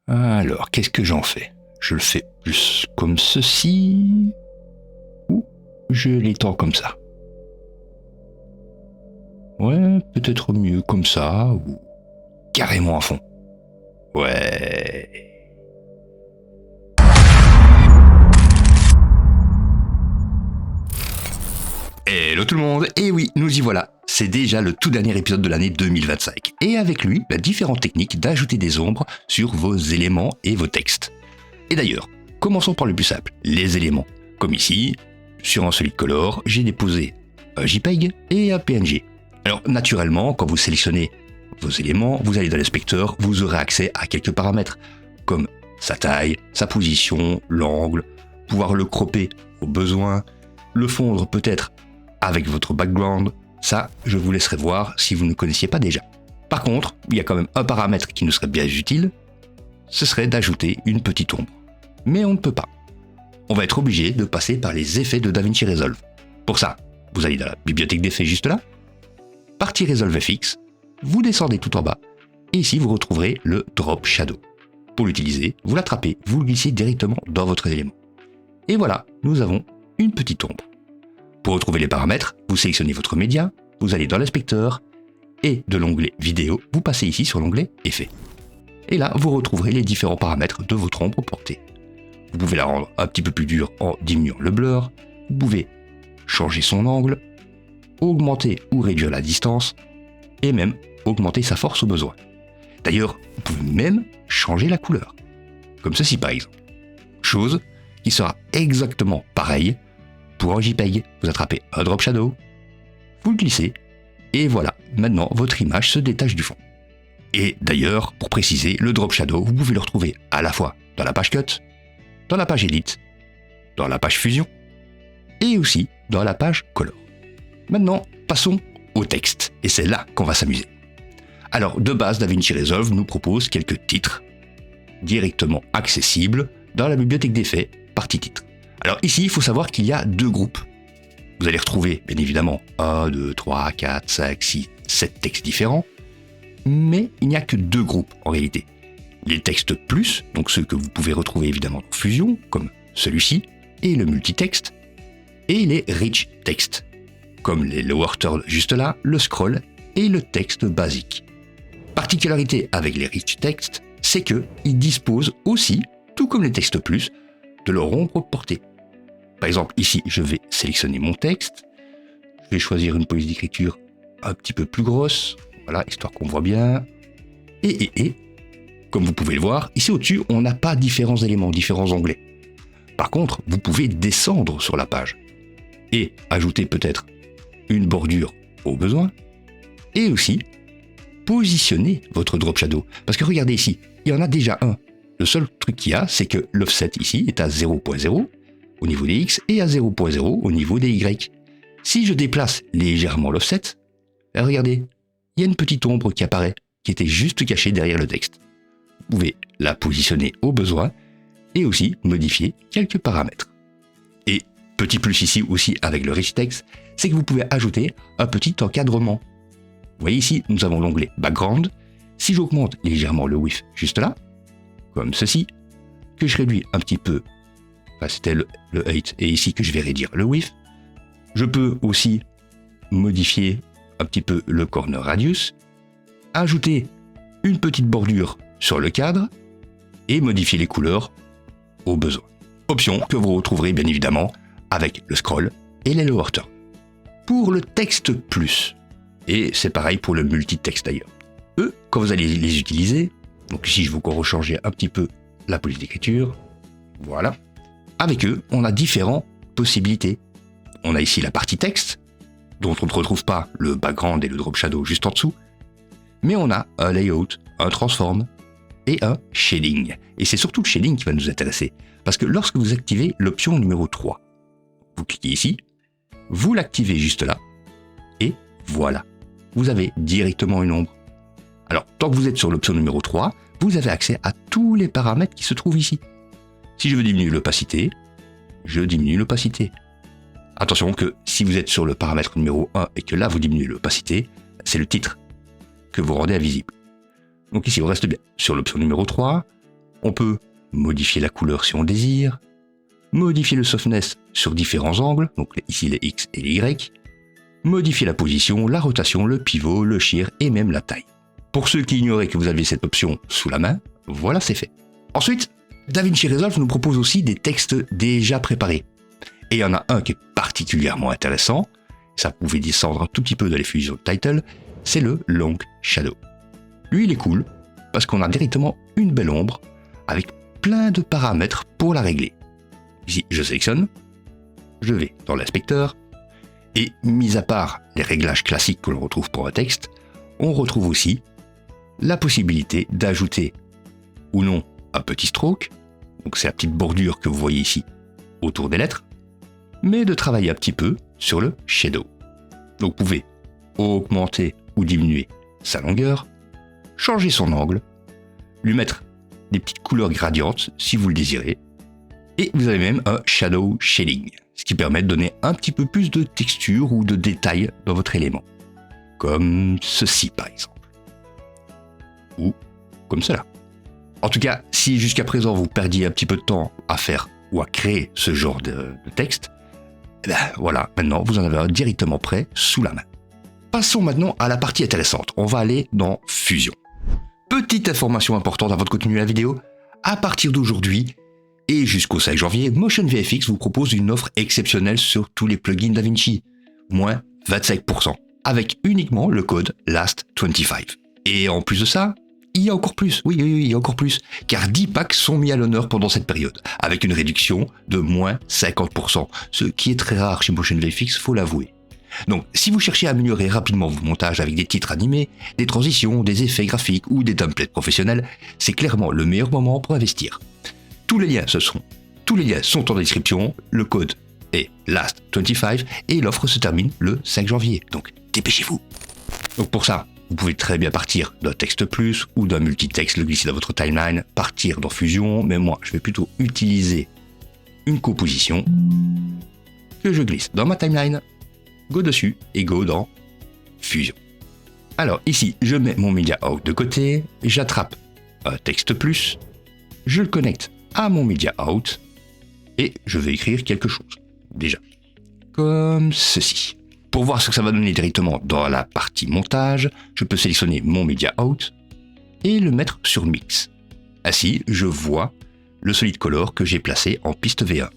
Alors, qu'est-ce que j'en fais? Je le fais plus comme ceci, ou je l'étends comme ça? Ouais, peut-être mieux comme ça, ou carrément à fond. Ouais. Hello tout le monde, et oui, nous y voilà. C'est déjà le tout dernier épisode de l'année 2025. Et avec lui, différentes techniques d'ajouter des ombres sur vos éléments et vos textes. Et d'ailleurs, commençons par le plus simple, les éléments. Comme ici, sur un solid color, j'ai déposé un JPEG et un PNG. Alors naturellement, quand vous sélectionnez vos éléments, vous allez dans l'inspecteur, vous aurez accès à quelques paramètres, comme sa taille, sa position, l'angle, pouvoir le cropper au besoin, le fondre peut-être avec votre background. Ça, je vous laisserai voir si vous ne connaissiez pas déjà. Par contre, il y a quand même un paramètre qui nous serait bien utile, ce serait d'ajouter une petite ombre. Mais on ne peut pas. On va être obligé de passer par les effets de DaVinci Resolve. Pour ça, vous allez dans la bibliothèque d'effets juste là, partie Resolve FX, vous descendez tout en bas, et ici vous retrouverez le Drop Shadow. Pour l'utiliser, vous l'attrapez, vous le glissez directement dans votre élément. Et voilà, nous avons une petite ombre. Pour retrouver les paramètres, vous sélectionnez votre média, vous allez dans l'inspecteur, et de l'onglet vidéo, vous passez ici sur l'onglet effets. Et là, vous retrouverez les différents paramètres de votre ombre portée. Vous pouvez la rendre un petit peu plus dure en diminuant le blur, vous pouvez changer son angle, augmenter ou réduire la distance, et même augmenter sa force au besoin. D'ailleurs, vous pouvez même changer la couleur, comme ceci par exemple. Chose qui sera exactement pareille pour un JPEG. Vous attrapez un drop shadow, vous le glissez, et voilà, maintenant votre image se détache du fond. Et d'ailleurs, pour préciser, le drop shadow, vous pouvez le retrouver à la fois dans la page cut, dans la page edit, dans la page fusion, et aussi dans la page color. Maintenant, passons au texte, et c'est là qu'on va s'amuser. Alors, de base, DaVinci Resolve nous propose quelques titres directement accessibles dans la bibliothèque d'effets, partie titre. Alors ici, il faut savoir qu'il y a deux groupes. Vous allez retrouver, bien évidemment, 1, 2, 3, 4, 5, 6, 7 textes différents, mais il n'y a que deux groupes en réalité. Les textes plus, donc ceux que vous pouvez retrouver évidemment dans Fusion, comme celui-ci, et le multitexte, et les rich text, comme les lower third juste là, le scroll et le texte basique. Particularité avec les rich text, c'est qu'ils disposent aussi, tout comme les textes plus, de leur ombre portée. Par exemple, ici, je vais sélectionner mon texte, je vais choisir une police d'écriture un petit peu plus grosse, voilà, histoire qu'on voit bien, et, comme vous pouvez le voir, ici au-dessus, on n'a pas différents éléments, différents onglets. Par contre, vous pouvez descendre sur la page et ajouter peut-être une bordure au besoin, et aussi positionner votre drop shadow. Parce que regardez ici, il y en a déjà un. Le seul truc qu'il y a, c'est que l'offset ici est à 0.0 au niveau des X et à 0.0 au niveau des Y. Si je déplace légèrement l'offset, regardez, il y a une petite ombre qui apparaît, qui était juste cachée derrière le texte. Vous pouvez la positionner au besoin et aussi modifier quelques paramètres. Et petit plus ici aussi avec le rich text, c'est que vous pouvez ajouter un petit encadrement. Vous voyez ici, nous avons l'onglet background. Si j'augmente légèrement le width juste là, comme ceci, que je réduis un petit peu, enfin c'était le height, et ici que je vais réduire le width, je peux aussi modifier un petit peu le corner radius, ajouter une petite bordure sur le cadre, et modifier les couleurs au besoin. Option que vous retrouverez bien évidemment avec le scroll et les lower third. Pour le texte plus, et c'est pareil pour le multitexte d'ailleurs, eux, quand vous allez les utiliser, donc ici je vais encore rechanger un petit peu la police d'écriture, voilà. Avec eux, on a différentes possibilités. On a ici la partie texte, dont on ne retrouve pas le background et le drop shadow juste en dessous, mais on a un layout, un transform et un shading. Et c'est surtout le shading qui va nous intéresser, parce que lorsque vous activez l'option numéro 3, vous cliquez ici, vous l'activez juste là, et voilà, vous avez directement une ombre. Alors, tant que vous êtes sur l'option numéro 3, vous avez accès à tous les paramètres qui se trouvent ici. Si je veux diminuer l'opacité, je diminue l'opacité. Attention que si vous êtes sur le paramètre numéro 1 et que là vous diminuez l'opacité, c'est le titre que vous rendez invisible. Donc ici on reste bien sur l'option numéro 3, On peut modifier la couleur si on désire, modifier le softness sur différents angles, donc ici les X et les Y, modifier la position, la rotation, le pivot, le shear et même la taille. Pour ceux qui ignoraient que vous aviez cette option sous la main, voilà, c'est fait. Ensuite, DaVinci Resolve nous propose aussi des textes déjà préparés. Et il y en a un qui est particulièrement intéressant, ça pouvait descendre un tout petit peu de l'effusion de title, c'est le Long Shadow. Lui, il est cool, parce qu'on a directement une belle ombre, avec plein de paramètres pour la régler. Ici, je sélectionne, je vais dans l'inspecteur, et mis à part les réglages classiques que l'on retrouve pour un texte, on retrouve aussi la possibilité d'ajouter ou non un petit stroke, donc c'est la petite bordure que vous voyez ici autour des lettres, mais de travailler un petit peu sur le shadow. Donc vous pouvez augmenter ou diminuer sa longueur, changer son angle, lui mettre des petites couleurs gradientes si vous le désirez, et vous avez même un shadow shading, ce qui permet de donner un petit peu plus de texture ou de détail dans votre élément, comme ceci par exemple, ou comme cela. En tout cas, si jusqu'à présent vous perdiez un petit peu de temps à faire ou à créer ce genre de texte, voilà, maintenant vous en avez un directement prêt sous la main. Passons maintenant à la partie intéressante, on va aller dans Fusion. Petite information importante à votre contenu de la vidéo, à partir d'aujourd'hui et jusqu'au 5 janvier, Motion VFX vous propose une offre exceptionnelle sur tous les plugins DaVinci, moins 25%, avec uniquement le code LAST25. Et en plus de ça, il y a encore plus, oui, il y a encore plus, car 10 packs sont mis à l'honneur pendant cette période, avec une réduction de moins 50%, ce qui est très rare chez Motion VFX, faut l'avouer. Donc, si vous cherchez à améliorer rapidement vos montages avec des titres animés, des transitions, des effets graphiques ou des templates professionnels, c'est clairement le meilleur moment pour investir. Tous les liens sont en description, le code est LAST25 et l'offre se termine le 5 janvier, donc dépêchez-vous. Donc pour ça, vous pouvez très bien partir d'un texte plus ou d'un multitexte, le glisser dans votre timeline, partir dans Fusion, mais moi je vais plutôt utiliser une composition que je glisse dans ma timeline, go dessus et go dans Fusion. Alors ici, je mets mon Media Out de côté, j'attrape un texte plus, je le connecte à mon Media Out et je vais écrire quelque chose, déjà, comme ceci. Pour voir ce que ça va donner directement dans la partie montage, je peux sélectionner mon Media Out et le mettre sur Mix. Ainsi, je vois le solid color que j'ai placé en piste V1.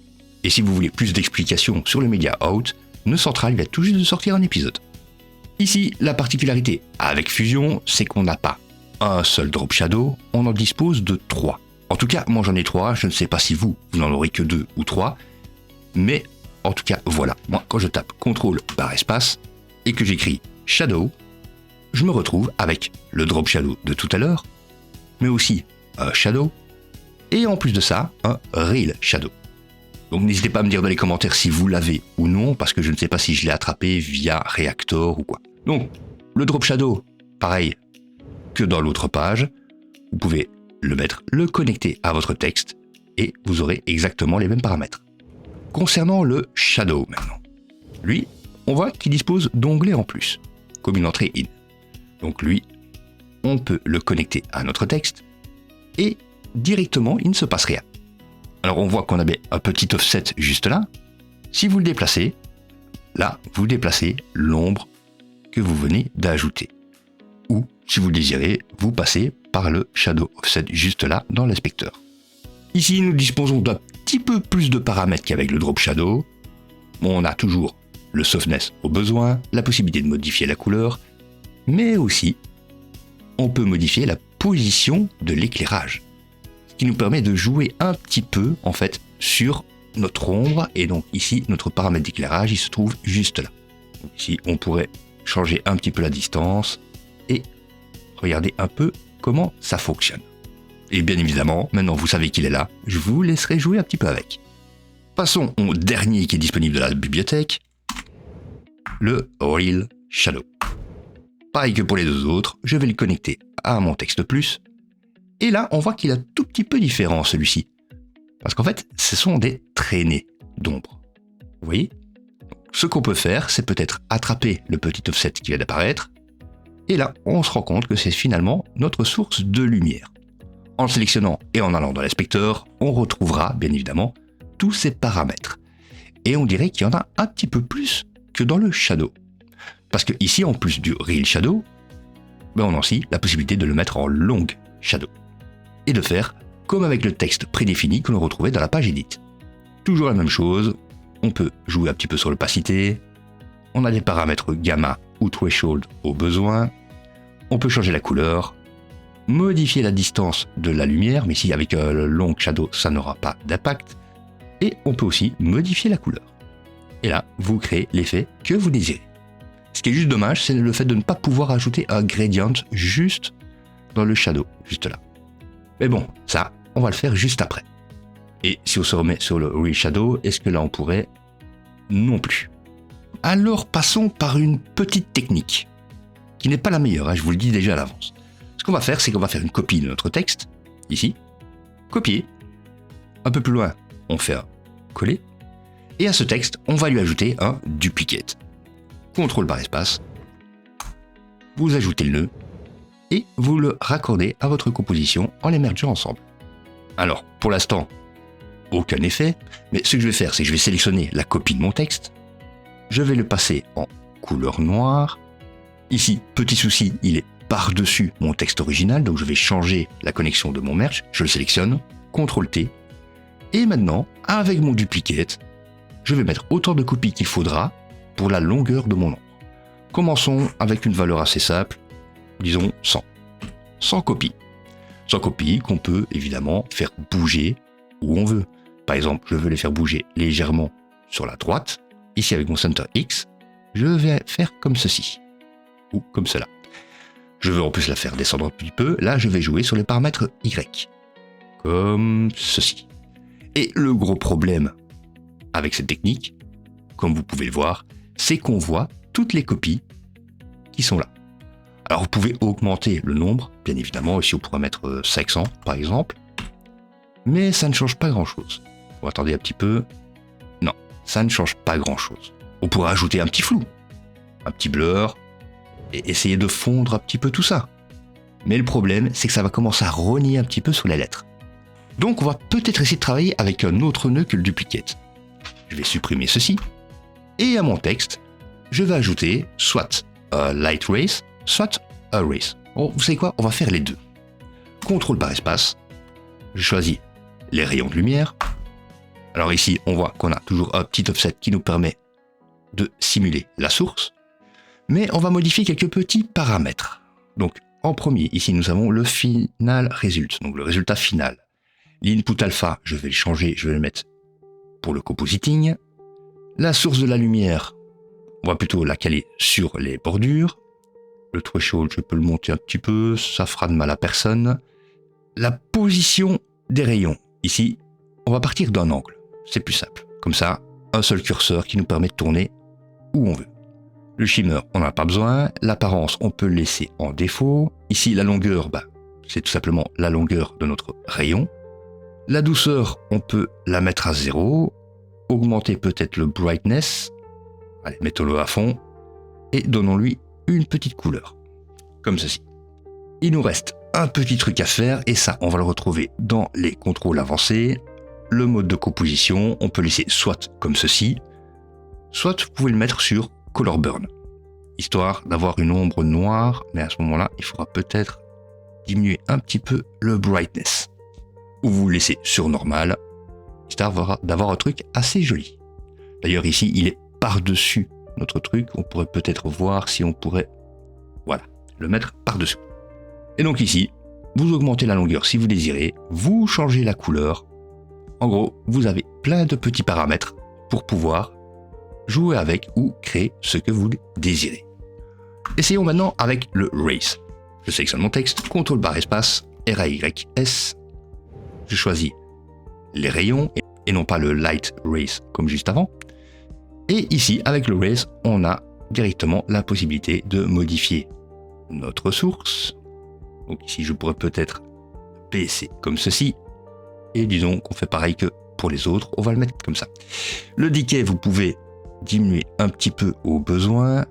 Et si vous voulez plus d'explications sur le Media Out, Nœud Central vient tout juste de sortir un épisode. Ici, la particularité avec Fusion, c'est qu'on n'a pas un seul drop shadow, on en dispose de 3. En tout cas, moi j'en ai 3, je ne sais pas si vous n'en aurez que 2 ou 3, mais en tout cas, voilà, moi quand je tape CTRL barre espace et que j'écris Shadow, je me retrouve avec le drop shadow de tout à l'heure, mais aussi un shadow, et en plus de ça, un real shadow. Donc n'hésitez pas à me dire dans les commentaires si vous l'avez ou non, parce que je ne sais pas si je l'ai attrapé via Reactor ou quoi. Donc, le drop shadow, pareil que dans l'autre page, vous pouvez le connecter à votre texte, et vous aurez exactement les mêmes paramètres. Concernant le shadow maintenant, lui, on voit qu'il dispose d'onglets en plus, comme une entrée in. Donc lui, on peut le connecter à notre texte, et directement, il ne se passe rien. Alors on voit qu'on avait un petit offset juste là. Si vous le déplacez, là, vous déplacez l'ombre que vous venez d'ajouter. Ou, si vous le désirez, vous passez par le Shadow Offset juste là dans l'inspecteur. Ici, nous disposons d'un petit peu plus de paramètres qu'avec le Drop Shadow. On a toujours le softness au besoin, la possibilité de modifier la couleur, mais aussi, on peut modifier la position de l'éclairage, ce qui nous permet de jouer un petit peu, en fait, sur notre ombre, et donc ici, notre paramètre d'éclairage, il se trouve juste là. Donc ici, on pourrait changer un petit peu la distance, et regardez un peu comment ça fonctionne. Et bien évidemment, maintenant vous savez qu'il est là, je vous laisserai jouer un petit peu avec. Passons au dernier qui est disponible de la bibliothèque, le Real Shadow. Pareil que pour les deux autres, je vais le connecter à mon texte plus, et là on voit qu'il est un tout petit peu différent celui-ci. Parce qu'en fait, ce sont des traînées d'ombre. Vous voyez ? Ce qu'on peut faire, c'est peut-être attraper le petit offset qui vient d'apparaître, et là, on se rend compte que c'est finalement notre source de lumière. En le sélectionnant et en allant dans l'inspecteur, on retrouvera bien évidemment tous ces paramètres. Et on dirait qu'il y en a un petit peu plus que dans le shadow. Parce que ici, en plus du real shadow, on a aussi la possibilité de le mettre en long shadow. Et de faire comme avec le texte prédéfini que l'on retrouvait dans la page edit. Toujours la même chose, on peut jouer un petit peu sur l'opacité, on a des paramètres gamma ou threshold au besoin, on peut changer la couleur, modifier la distance de la lumière, mais ici avec le long shadow ça n'aura pas d'impact, et on peut aussi modifier la couleur. Et là, vous créez l'effet que vous désirez. Ce qui est juste dommage, c'est le fait de ne pas pouvoir ajouter un gradient juste dans le shadow, juste là. Mais bon, ça, on va le faire juste après. Et si on se remet sur le Real Shadow, est-ce que là on pourrait? Non plus. Alors passons par une petite technique, qui n'est pas la meilleure, je vous le dis déjà à l'avance. Ce qu'on va faire, c'est qu'on va faire une copie de notre texte, ici, copier. Un peu plus loin, on fait un coller. Et à ce texte, on va lui ajouter un duplicate. CTRL barre espace, vous ajoutez le nœud, et vous le raccordez à votre composition en les mergeant ensemble. Alors, pour l'instant, aucun effet, mais ce que je vais faire, c'est que je vais sélectionner la copie de mon texte, je vais le passer en couleur noire. Ici, petit souci, il est par-dessus mon texte original, donc je vais changer la connexion de mon merge, je le sélectionne, CTRL T, et maintenant, avec mon duplicate, je vais mettre autant de copies qu'il faudra pour la longueur de mon nombre. Commençons avec une valeur assez simple, disons 100. 100 copies. 100 copies qu'on peut évidemment faire bouger où on veut. Par exemple, je veux les faire bouger légèrement sur la droite. Ici avec mon Center X, je vais faire comme ceci. Ou comme cela. Je veux en plus la faire descendre un petit peu. Là, je vais jouer sur les paramètres Y. Comme ceci. Et le gros problème avec cette technique, comme vous pouvez le voir, c'est qu'on voit toutes les copies qui sont là. Alors vous pouvez augmenter le nombre, bien évidemment, ici on pourrait mettre 500 par exemple, mais ça ne change pas grand chose. Bon, attendez un petit peu, non, ça ne change pas grand chose. On pourrait ajouter un petit flou, un petit blur, et essayer de fondre un petit peu tout ça. Mais le problème, c'est que ça va commencer à rogner un petit peu sur les lettres. Donc on va peut-être essayer de travailler avec un autre nœud que le duplicate. Je vais supprimer ceci, et à mon texte, je vais ajouter soit un light race, soit un race. Bon, vous savez quoi? On va faire les deux. CTRL barre espace, je choisis les rayons de lumière. Alors ici, on voit qu'on a toujours un petit offset qui nous permet de simuler la source, mais on va modifier quelques petits paramètres. Donc en premier, ici nous avons le final result, donc le résultat final. L'input alpha, je vais le changer, je vais le mettre pour le compositing. La source de la lumière, on va plutôt la caler sur les bordures. Le threshold, je peux le monter un petit peu, ça fera de mal à personne. La position des rayons, ici, on va partir d'un angle, c'est plus simple. Comme ça, un seul curseur qui nous permet de tourner où on veut. Le shimmer, on n'en a pas besoin. L'apparence, on peut le laisser en défaut. Ici, la longueur, c'est tout simplement la longueur de notre rayon. La douceur, on peut la mettre à 0. Augmenter peut-être le brightness. Allez, mettons-le à fond. Et donnons-lui une petite couleur. Comme ceci. Il nous reste un petit truc à faire. Et ça, on va le retrouver dans les contrôles avancés. Le mode de composition, on peut laisser soit comme ceci. Soit vous pouvez le mettre sur Color Burn. Histoire d'avoir une ombre noire. Mais à ce moment-là, il faudra peut-être diminuer un petit peu le brightness. Ou vous laissez sur normal, histoire d'avoir un truc assez joli. D'ailleurs ici, il est par-dessus notre truc. On pourrait peut-être voir si on pourrait, voilà, le mettre par-dessous. Et donc ici, vous augmentez la longueur si vous désirez, vous changez la couleur. En gros, vous avez plein de petits paramètres pour pouvoir jouer avec ou créer ce que vous désirez. Essayons maintenant avec le Race. Je sélectionne mon texte, CTRL barre espace, RAYS. Je choisis les rayons et non pas le Light Race comme juste avant. Et ici, avec le Race, on a directement la possibilité de modifier notre source. Donc ici, je pourrais peut-être baisser comme ceci. Et disons qu'on fait pareil que pour les autres, on va le mettre comme ça. Le decay, vous pouvez diminuer un petit peu au besoin.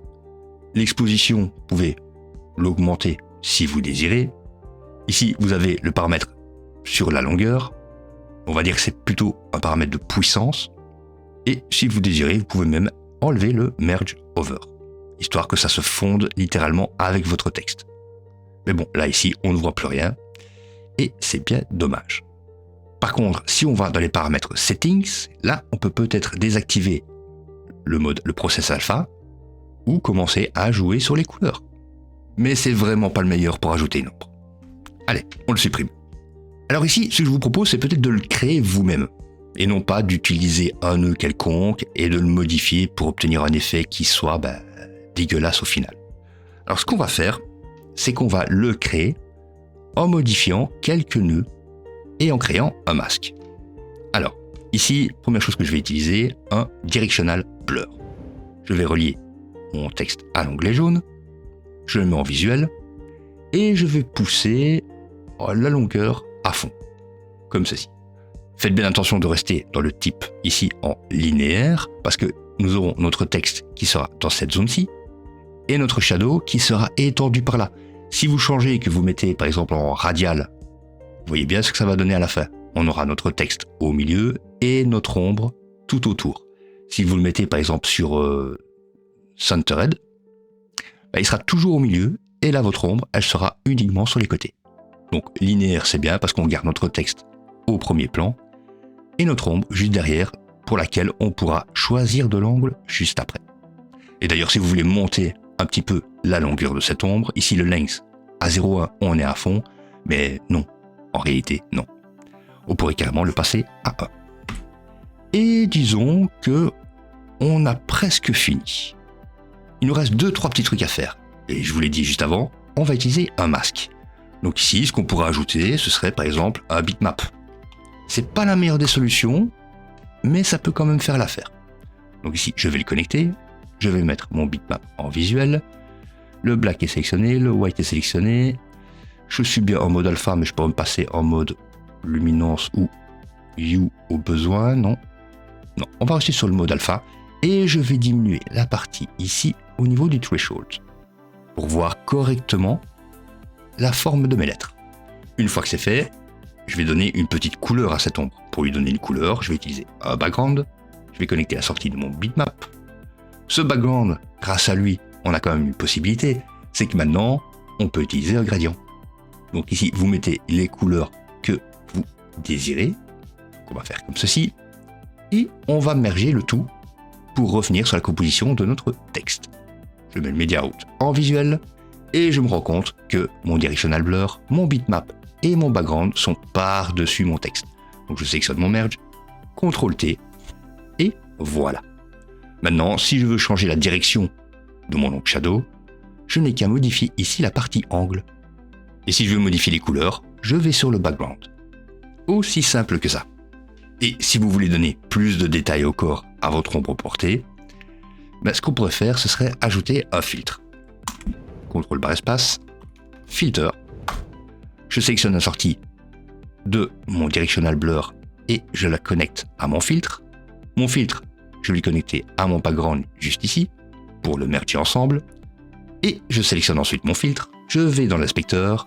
L'exposition, vous pouvez l'augmenter si vous désirez. Ici, vous avez le paramètre sur la longueur, on va dire que c'est plutôt un paramètre de puissance. Et si vous désirez, vous pouvez même enlever le merge over, histoire que ça se fonde littéralement avec votre texte. Mais bon, là ici, on ne voit plus rien, et c'est bien dommage. Par contre, si on va dans les paramètres settings, là, on peut peut-être désactiver le process alpha, ou commencer à jouer sur les couleurs. Mais c'est vraiment pas le meilleur pour ajouter une ombre. Allez, on le supprime. Alors ici, ce que je vous propose, c'est peut-être de le créer vous-même, et non pas d'utiliser un nœud quelconque et de le modifier pour obtenir un effet qui soit dégueulasse au final. Alors ce qu'on va faire, c'est qu'on va le créer en modifiant quelques nœuds et en créant un masque. Alors, ici, première chose que je vais utiliser, un directional blur. Je vais relier mon texte à l'onglet jaune, je le mets en visuel, et je vais pousser la longueur à fond, comme ceci. Faites bien attention de rester dans le type ici en linéaire, parce que nous aurons notre texte qui sera dans cette zone-ci, et notre shadow qui sera étendu par là. Si vous changez et que vous mettez par exemple en radial, vous voyez bien ce que ça va donner à la fin. On aura notre texte au milieu et notre ombre tout autour. Si vous le mettez par exemple sur centered, il sera toujours au milieu, et là votre ombre, elle sera uniquement sur les côtés. Donc linéaire c'est bien parce qu'on garde notre texte au premier plan, et notre ombre juste derrière, pour laquelle on pourra choisir de l'angle juste après. Et d'ailleurs, si vous voulez monter un petit peu la longueur de cette ombre, ici le length à 0,1, on est à fond, mais non, en réalité, non. On pourrait carrément le passer à 1. Et disons que on a presque fini. Il nous reste 2-3 petits trucs à faire. Et je vous l'ai dit juste avant, on va utiliser un masque. Donc ici, ce qu'on pourrait ajouter, ce serait par exemple un bitmap. C'est pas la meilleure des solutions, mais ça peut quand même faire l'affaire. Donc ici, je vais le connecter, je vais mettre mon bitmap en visuel, le black est sélectionné, le white est sélectionné, je suis bien en mode alpha, mais je peux me passer en mode luminance ou hue au besoin, non, on va rester sur le mode alpha, et je vais diminuer la partie ici au niveau du threshold, pour voir correctement la forme de mes lettres. Une fois que c'est fait, je vais donner une petite couleur à cette ombre. Pour lui donner une couleur, je vais utiliser un background. Je vais connecter la sortie de mon bitmap. Ce background, grâce à lui, on a quand même une possibilité. C'est que maintenant, on peut utiliser un gradient. Donc ici, vous mettez les couleurs que vous désirez. On va faire comme ceci. Et on va merger le tout pour revenir sur la composition de notre texte. Je mets le media out en visuel. Et je me rends compte que mon directional blur, mon bitmap et mon background sont par-dessus mon texte. Donc je sélectionne mon merge, CTRL-T, et voilà. Maintenant, si je veux changer la direction de mon ongle shadow, je n'ai qu'à modifier ici la partie angle. Et si je veux modifier les couleurs, je vais sur le background. Aussi simple que ça. Et si vous voulez donner plus de détails au corps à votre ombre portée, ce qu'on pourrait faire, ce serait ajouter un filtre. CTRL barre espace, filter. Je sélectionne la sortie de mon directional blur et je la connecte à mon filtre. Mon filtre, je vais le connecter à mon background juste ici pour le merger ensemble. Et je sélectionne ensuite mon filtre, je vais dans l'inspecteur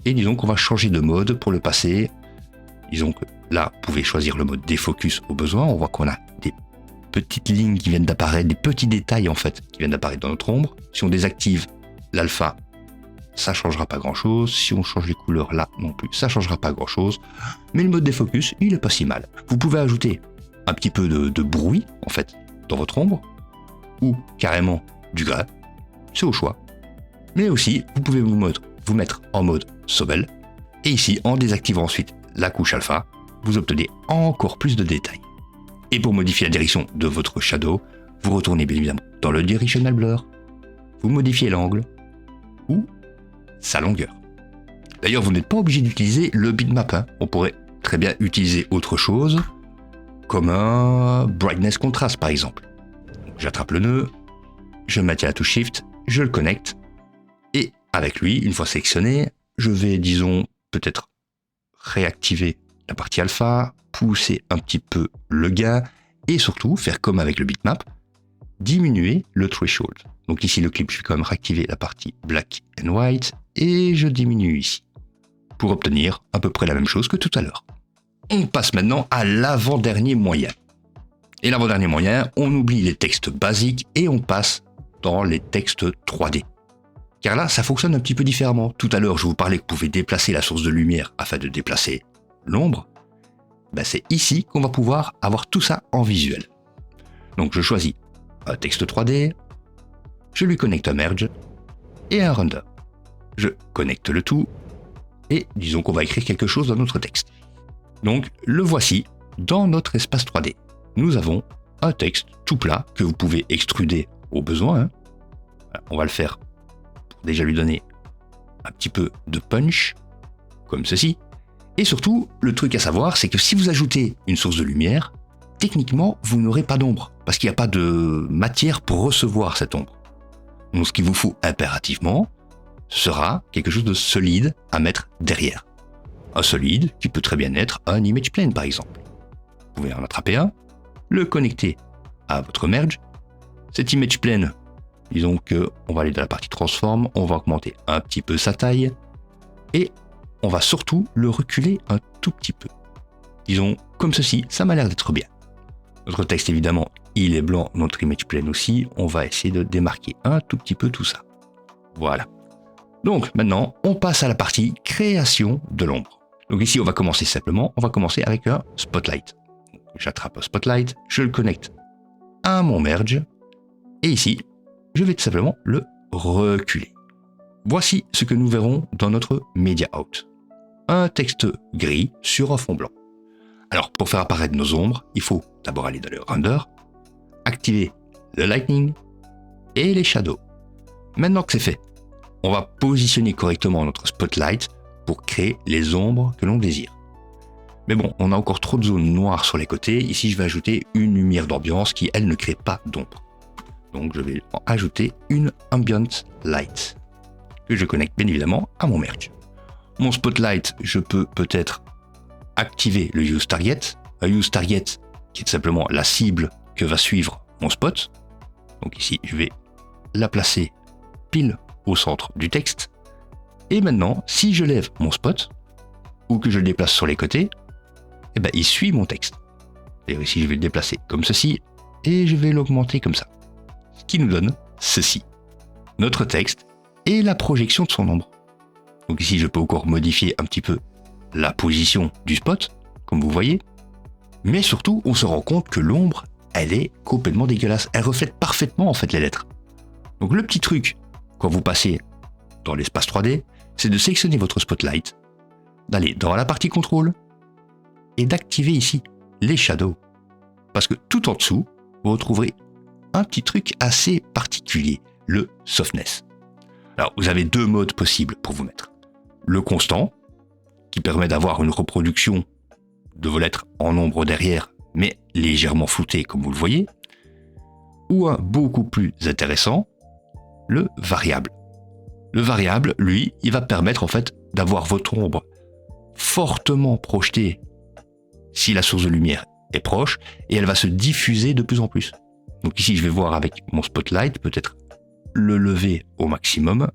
et disons qu'on va changer de mode pour le passer. Disons que là, vous pouvez choisir le mode défocus au besoin. On voit qu'on a des petites lignes qui viennent d'apparaître, des petits détails en fait qui viennent d'apparaître dans notre ombre. Si on désactive l'alpha, ça changera pas grand chose. Si on change les couleurs là non plus, ça changera pas grand chose. Mais le mode défocus, il est pas si mal. Vous pouvez ajouter un petit peu de bruit en fait dans votre ombre ou carrément du grain, c'est au choix. Mais aussi, vous pouvez vous mettre en mode sobel et ici, en désactivant ensuite la couche alpha, vous obtenez encore plus de détails. Et pour modifier la direction de votre shadow, vous retournez bien évidemment dans le directional blur, vous modifiez l'angle ou sa longueur. D'ailleurs, vous n'êtes pas obligé d'utiliser le bitmap. On pourrait très bien utiliser autre chose, comme un brightness contrast par exemple. J'attrape le nœud, je maintiens la touche Shift, je le connecte, et avec lui, une fois sélectionné, je vais, disons, peut-être réactiver la partie alpha, pousser un petit peu le gain, et surtout, faire comme avec le bitmap, diminuer le threshold. Donc ici, le clip, je vais quand même réactiver la partie black and white, et je diminue ici. pour obtenir à peu près la même chose que tout à l'heure. On passe maintenant à l'avant-dernier moyen. Et l'avant-dernier moyen, on oublie les textes basiques et on passe dans les textes 3D. Car là, ça fonctionne un petit peu différemment. Tout à l'heure, je vous parlais que vous pouvez déplacer la source de lumière afin de déplacer l'ombre. C'est ici qu'on va pouvoir avoir tout ça en visuel. Donc je choisis un texte 3D, je lui connecte un merge et un render. Je connecte le tout et disons qu'on va écrire quelque chose dans notre texte. Donc le voici dans notre espace 3D. Nous avons un texte tout plat que vous pouvez extruder au besoin. Voilà, on va le faire pour déjà lui donner un petit peu de punch, comme ceci. Et surtout, le truc à savoir, c'est que si vous ajoutez une source de lumière, techniquement, vous n'aurez pas d'ombre, parce qu'il n'y a pas de matière pour recevoir cette ombre. Donc ce qu'il vous faut impérativement, sera quelque chose de solide à mettre derrière. Un solide qui peut très bien être un image plane par exemple. Vous pouvez en attraper un, le connecter à votre merge. Cet image plane, disons qu'on va aller dans la partie transform, on va augmenter un petit peu sa taille et on va surtout le reculer un tout petit peu. Disons comme ceci, ça m'a l'air d'être bien. Notre texte évidemment, il est blanc, notre image plane aussi, on va essayer de démarquer un tout petit peu tout ça. Voilà. Donc maintenant, on passe à la partie création de l'ombre. Donc ici, on va commencer simplement, on va commencer avec un spotlight. J'attrape un spotlight, je le connecte à mon merge, et ici, je vais tout simplement le reculer. Voici ce que nous verrons dans notre media out. Un texte gris sur un fond blanc. Alors, pour faire apparaître nos ombres, il faut d'abord aller dans le render, activer le lightning et les shadows. Maintenant que c'est fait, on va positionner correctement notre spotlight pour créer les ombres que l'on désire. Mais bon, on a encore trop de zones noires sur les côtés. Ici, je vais ajouter une lumière d'ambiance qui, elle, ne crée pas d'ombre. Donc, je vais en ajouter une ambient light que je connecte bien évidemment à mon merge. Mon spotlight, je peux peut-être activer le use target. Un use target qui est tout simplement la cible que va suivre mon spot. Donc ici, je vais la placer pile au centre du texte. Et maintenant, si je lève mon spot ou que je le déplace sur les côtés, il suit mon texte. Et ici, je vais le déplacer comme ceci et je vais l'augmenter comme ça. Ce qui nous donne ceci. Notre texte et la projection de son ombre. Donc ici, je peux encore modifier un petit peu la position du spot, comme vous voyez. Mais surtout, on se rend compte que l'ombre, elle est complètement dégueulasse. Elle reflète parfaitement en fait les lettres. Donc le petit truc, quand vous passez dans l'espace 3D, c'est de sélectionner votre spotlight, d'aller dans la partie contrôle et d'activer ici les shadows. Parce que tout en dessous, vous retrouverez un petit truc assez particulier, le softness. Alors vous avez deux modes possibles pour vous mettre. Le constant, qui permet d'avoir une reproduction de vos lettres en ombre derrière, mais légèrement flouté comme vous le voyez, ou un beaucoup plus intéressant, le variable. Le variable, lui, il va permettre en fait d'avoir votre ombre fortement projetée si la source de lumière est proche, et elle va se diffuser de plus en plus. Donc ici, je vais voir avec mon spotlight, peut-être le lever au maximum,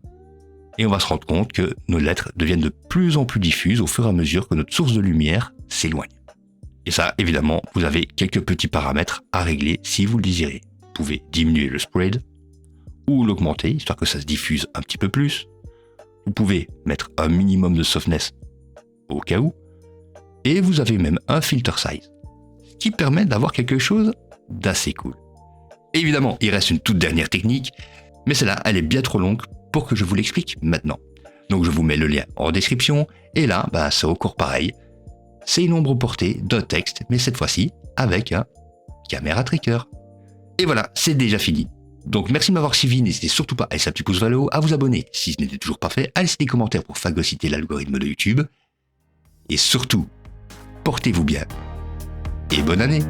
et on va se rendre compte que nos lettres deviennent de plus en plus diffuses au fur et à mesure que notre source de lumière s'éloigne. Et ça, évidemment, vous avez quelques petits paramètres à régler si vous le désirez. Vous pouvez diminuer le spread ou l'augmenter, histoire que ça se diffuse un petit peu plus. Vous pouvez mettre un minimum de softness au cas où. Et vous avez même un filter size, ce qui permet d'avoir quelque chose d'assez cool. Évidemment, il reste une toute dernière technique, mais celle-là, elle est bien trop longue pour que je vous l'explique maintenant. Donc je vous mets le lien en description, et là, c'est encore pareil. C'est une ombre portée d'un texte, mais cette fois-ci avec un caméra tracker. Et voilà, c'est déjà fini. Donc merci de m'avoir suivi, n'hésitez surtout pas à laisser un petit pouce vers le haut, à vous abonner si ce n'était toujours pas fait, à laisser des commentaires pour phagocyter l'algorithme de YouTube. Et surtout, portez-vous bien et bonne année!